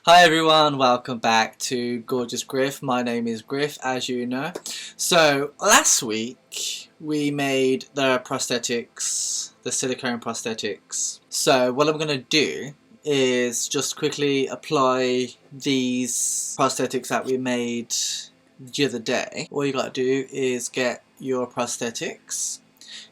Hi everyone, welcome back to Gorgeous Griff. My name is Griff, as you know. So last week we made the prosthetics, the silicone prosthetics. So what I'm going to do is just quickly apply these prosthetics that we made the other day. All you got to do is get your prosthetics,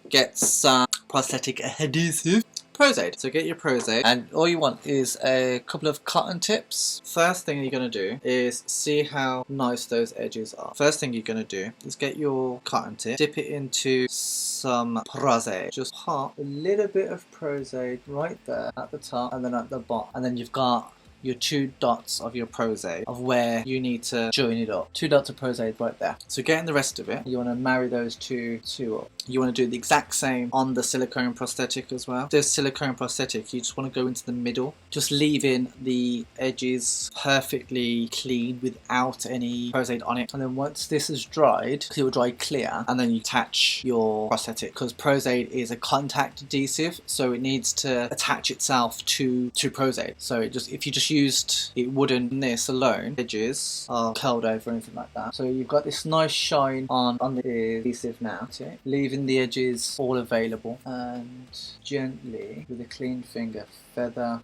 get some prosthetic adhesive, Pros-Aid. So get your Pros-Aid, and all you want is a couple of cotton tips. First thing you're going to do is see how nice those edges are. First thing you're going to do is get your cotton tip, dip it into some Pros-Aid. Just pop a little bit of Pros-Aid right there at the top and then at the bottom, and then you've got your 2 dots of your Pros-Aid of where you need to join it up. 2 dots of Pros-Aid right there. So getting the rest of it, you want to marry those two up. You want to do the exact same on the silicone prosthetic as well. This silicone prosthetic, you just want to go into the middle, just leaving the edges perfectly clean without any Pros-Aid on it. And then once this is dried, it will dry clear, and then you attach your prosthetic, because Pros-Aid is a contact adhesive, so it needs to attach itself to Pros-Aid. So if you just used it wooden this alone, edges are curled over or anything like that. So you've got this nice shine on the adhesive now. Okay? Leaving the edges all available, and gently with a clean finger feather.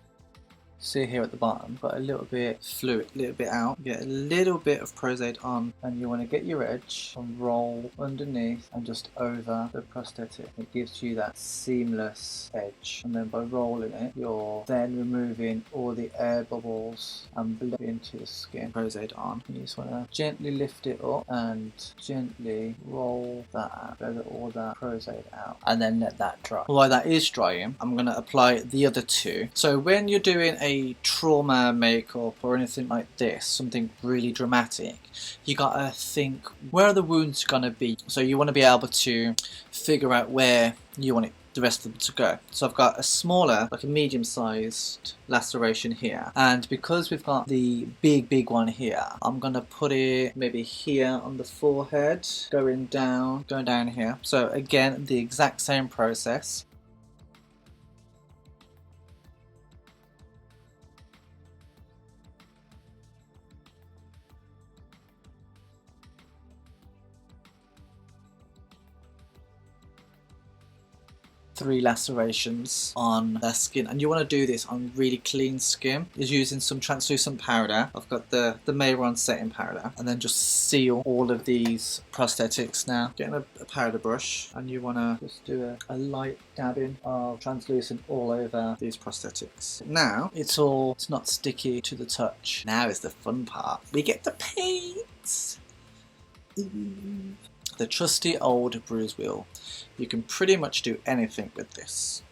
See here at the bottom, got a little bit fluid, a little bit out. Get a little bit of Pros-Aid on, and you want to get your edge and roll underneath and just over the prosthetic. It gives you that seamless edge, and then by rolling it, you're then removing all the air bubbles and blood into the skin. Pros-Aid on. You just want to gently lift it up and gently roll that out, feather all that Pros-Aid out, and then let that dry. While that is drying, I'm going to apply the other two. So when you're doing a trauma makeup or anything like this, something really dramatic, you gotta think, where are the wounds gonna be? So you want to be able to figure out where you want the rest of them to go. So I've got a smaller, like a medium-sized laceration here, and because we've got the big one here, I'm gonna put it maybe here on the forehead, going down here. So again, the exact same process. Three lacerations on their skin, and you want to do this on really clean skin. Is using some translucent powder. I've got the Mehron setting powder, and then just seal all of these prosthetics now. Getting a powder brush, and you want to just do a light dabbing of translucent all over these prosthetics. Now it's not sticky to the touch. Now is the fun part. We get the paint. The trusty old Bruise Wheel. You can pretty much do anything with this.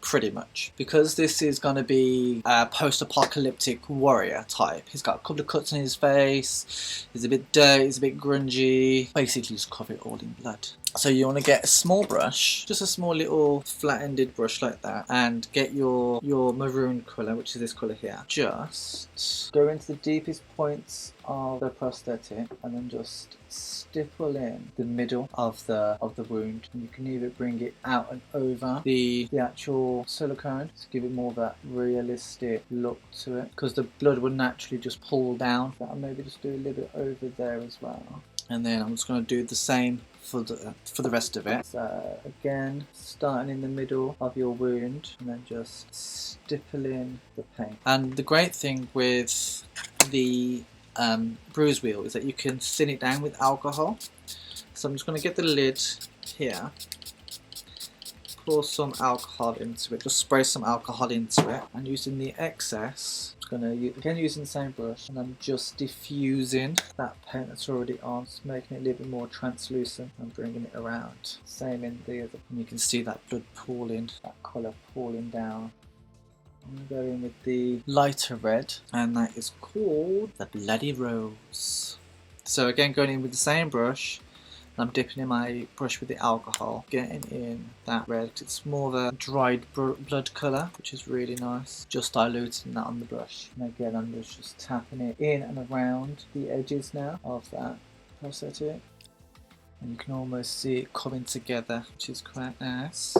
Pretty much. Because this is going to be a post-apocalyptic warrior type. He's got a couple of cuts on his face. He's a bit dirty, he's a bit grungy. Basically just cover it all in blood. So you want to get a small brush, just a small little flat-ended brush like that, and get your maroon colour, which is this colour here. Just go into the deepest points of the prosthetic, and then just stipple in the middle of the wound. And you can either bring it out and over the actual silicone to give it more of that realistic look to it, because the blood would naturally just pull down. I'll maybe just do a little bit over there as well. And then I'm just going to do the same for the rest of it. So again, starting in the middle of your wound, and then just stipple in the paint. And the great thing with the Bruise Wheel is that you can thin it down with alcohol. So I'm just going to get the lid here, pour some alcohol into it, just spray some alcohol into it, and using the excess, again using the same brush, and I'm just diffusing that paint that's already on, just making it a little bit more translucent and bringing it around. Same in the other, and you can see that blood pooling, that colour pooling down. I'm going to go in with the lighter red, and that is called the Bloody Rose. So again, going in with the same brush, I'm dipping in my brush with the alcohol, getting in that red. It's more of a dried blood colour, which is really nice. Just diluting that on the brush. And again, I'm just tapping it in and around the edges now of that prosthetic. And you can almost see it coming together, which is quite nice.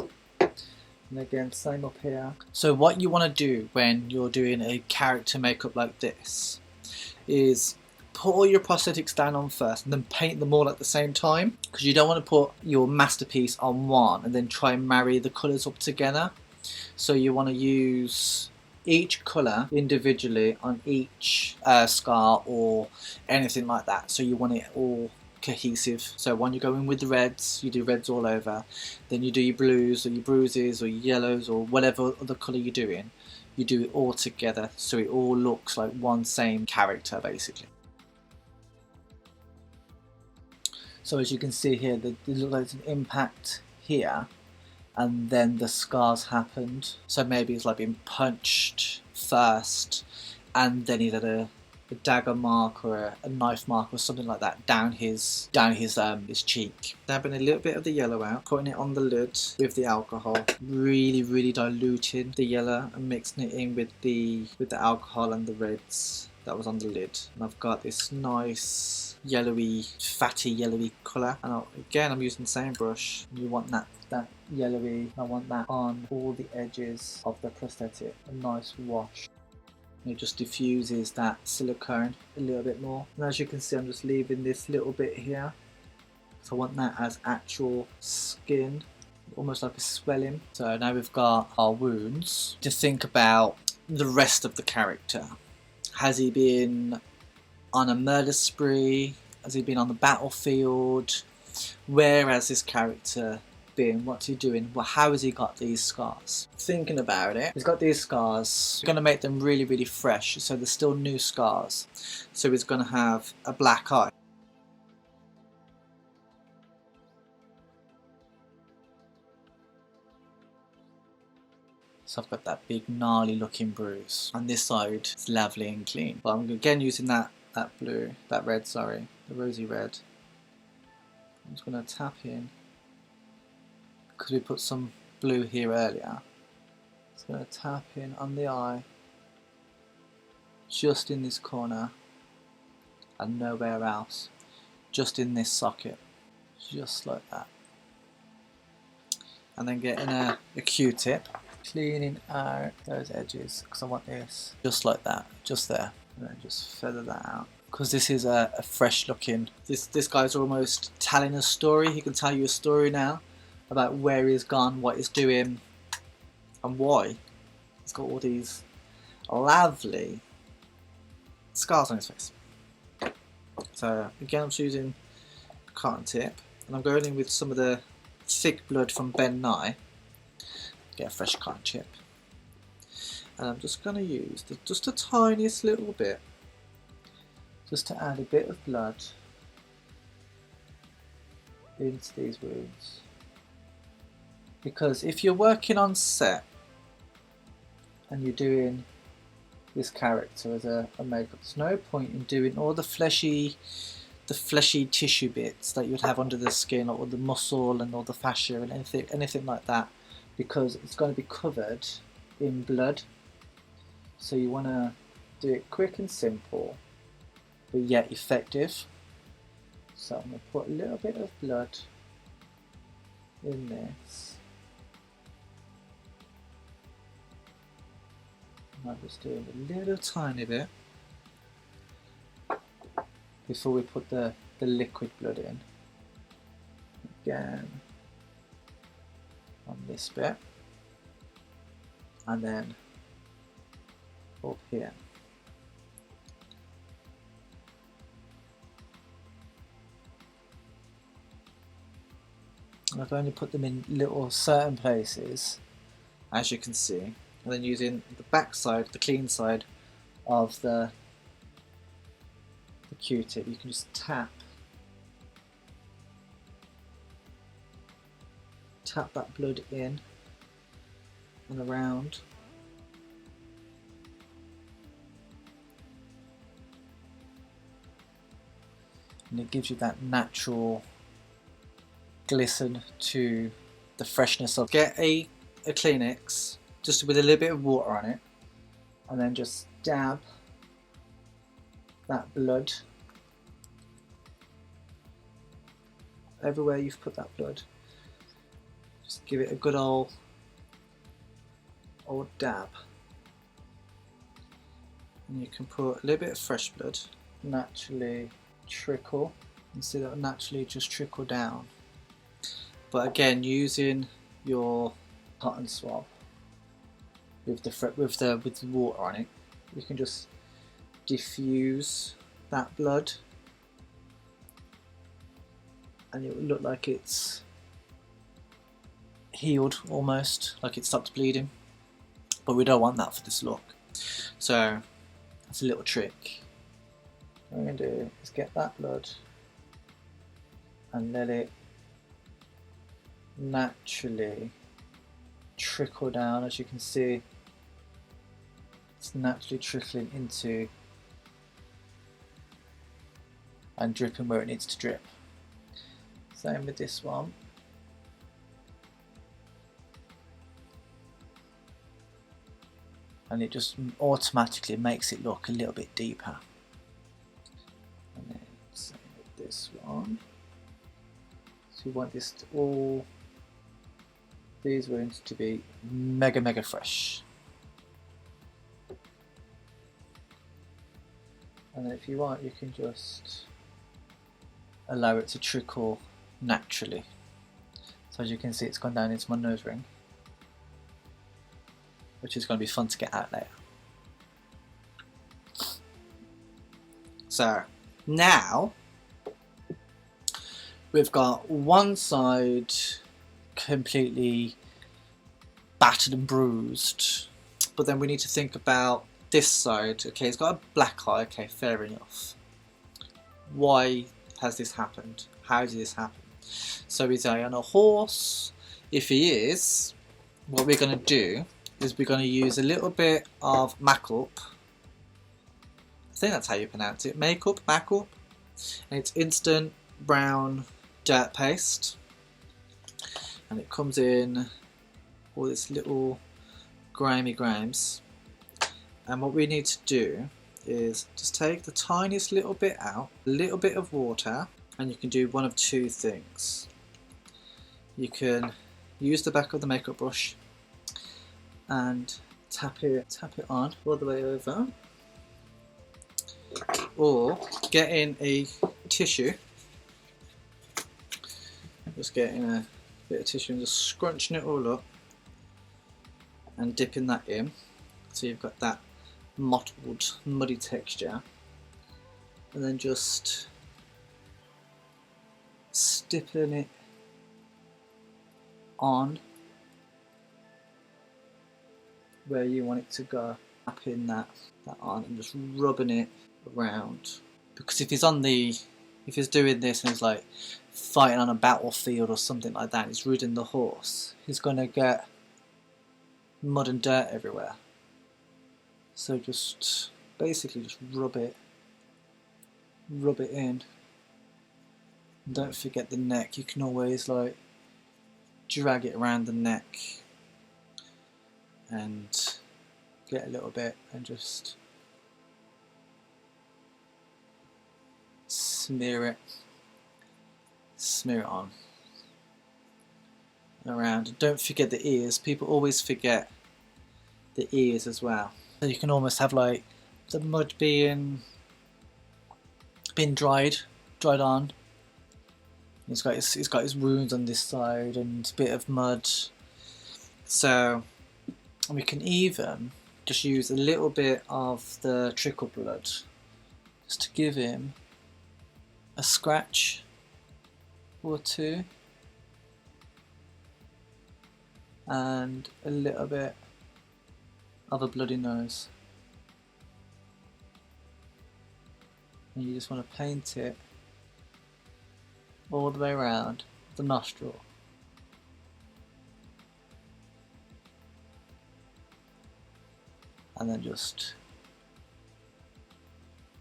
And again, same up here. So what you want to do when you're doing a character makeup like this is put all your prosthetics down on first and then paint them all at the same time, because you don't want to put your masterpiece on one and then try and marry the colours up together. So you want to use each colour individually on each scar or anything like that. So you want it all cohesive. So when you go in with the reds, you do reds all over. Then you do your blues or your bruises or your yellows or whatever other colour you're doing. You do it all together so it all looks like one same character basically. So as you can see here, there looks like an impact here, and then the scars happened. So maybe it's like being punched first, and then he had a dagger mark or a knife mark or something like that down his cheek. Dabbing a little bit of the yellow out, putting it on the lid with the alcohol, really diluting the yellow and mixing it in with the alcohol and the reds that was on the lid. And I've got this nice yellowy, fatty yellowy colour. And again, I'm using the same brush. You want that yellowy. I want that on all the edges of the prosthetic. A nice wash. It just diffuses that silicone a little bit more. And as you can see, I'm just leaving this little bit here. So I want that as actual skin, almost like a swelling. So now we've got our wounds. To think about the rest of the character. Has he been on a murder spree? Has he been on the battlefield? Where has this character been? What's he doing? Well, how has he got these scars? Thinking about it, he's got these scars. We're going to make them really fresh, so they're still new scars. So he's going to have a black eye. So I've got that big gnarly looking bruise. On this side, it's lovely and clean. But I'm again using that red, sorry, the rosy red. I'm just going to tap in, because we put some blue here earlier. Just going to tap in on the eye, just in this corner, and nowhere else. Just in this socket, just like that. And then getting a Q-tip, cleaning out those edges, because I want this just like that, just there, and then just feather that out. Because this is a fresh looking, this guy's almost telling a story. He can tell you a story now about where he's gone, what he's doing, and why. He's got all these lovely scars on his face. So again, I'm choosing cotton tip, and I'm going in with some of the thick blood from Ben Nye. Get a fresh cotton chip, and I'm just going to use just the tiniest little bit, just to add a bit of blood into these wounds. Because if you're working on set and you're doing this character as a makeup, there's no point in doing all the fleshy tissue bits that you'd have under the skin, or the muscle and all the fascia and anything like that, because it's going to be covered in blood. So you want to do it quick and simple, but yet effective. So I'm going to put a little bit of blood in this. I'm just doing a little tiny bit before we put the liquid blood in. Again on this bit, and then up here. And I've only put them in little certain places, as you can see. And then using the back side, the clean side of the Q-tip, you can just tap that blood in and around. And it gives you that natural glisten to the freshness of. Get a Kleenex, just with a little bit of water on it, and then just dab that blood everywhere you've put that blood. Just give it a good old or dab. And you can put a little bit of fresh blood, naturally trickle, and see that will naturally just trickle down. But again, using your cotton swab with the water on it, you can just diffuse that blood, and it will look like it's healed almost, like it stopped bleeding. But we don't want that for this look, so that's a little trick. What I'm going to do is get that blood and let it naturally trickle down. As you can see, it's naturally trickling into and dripping where it needs to drip. Same with this one. And it just automatically makes it look a little bit deeper. And then same with this one. So we want this to all, these wounds to be mega fresh. And then if you want, you can just allow it to trickle naturally. So as you can see, it's gone down into my nose ring, which is going to be fun to get out later. So now we've got one side completely battered and bruised, but then we need to think about this side. Okay, it's got a black eye, okay, fair enough. Why has this happened? How did this happen? So is he on a horse? If he is, what we're going to do is we're going to use a little bit of makeup. I think that's how you pronounce it. Makeup. And it's instant brown dirt paste. And it comes in all this little grimy grains. And what we need to do is just take the tiniest little bit out, a little bit of water, and you can do one of two things. You can use the back of the makeup brush and tap it on all the way over, or get in a tissue, just getting a bit of tissue and just scrunching it all up and dipping that in, so you've got that mottled, muddy texture, and then just stippling it on where you want it to go, tapping that on and just rubbing it around. Because if he's doing this and he's like fighting on a battlefield or something like that, he's riding the horse, he's gonna get mud and dirt everywhere. So just basically just rub it in. And don't forget the neck. You can always like drag it around the neck and get a little bit and just smear it on around. And don't forget the ears. People always forget the ears as well. So you can almost have like the mud being dried on. He's got his wounds on this side and a bit of mud. So we can even just use a little bit of the trickle blood just to give him a scratch or two and a little bit of a bloody nose. And you just want to paint it all the way around the nostril. And then just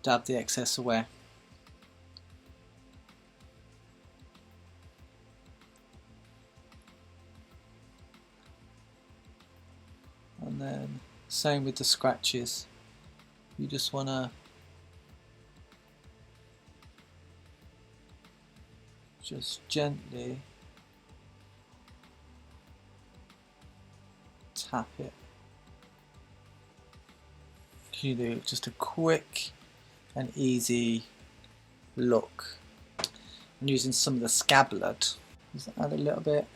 dab the excess away. And then same with the scratches. You just want to just gently tap it you do just a quick and easy look. I'm using some of the scab blood. Just add a little bit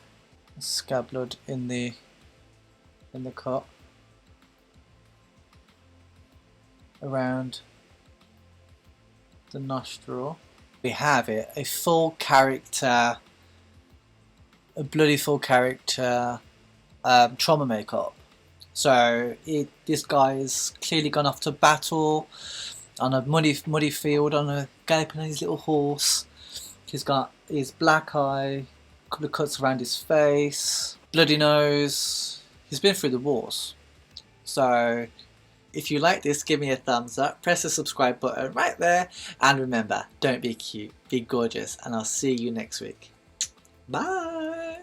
of scab blood in the cut around the nostril. We have it, a full character, a bloody full character trauma makeup. So this guy has clearly gone off to battle on a muddy field, galloping on his little horse. He's got his black eye, a couple of cuts around his face, bloody nose. He's been through the wars. So if you like this, give me a thumbs up, press the subscribe button right there, and remember, don't be cute, be gorgeous, and I'll see you next week. Bye!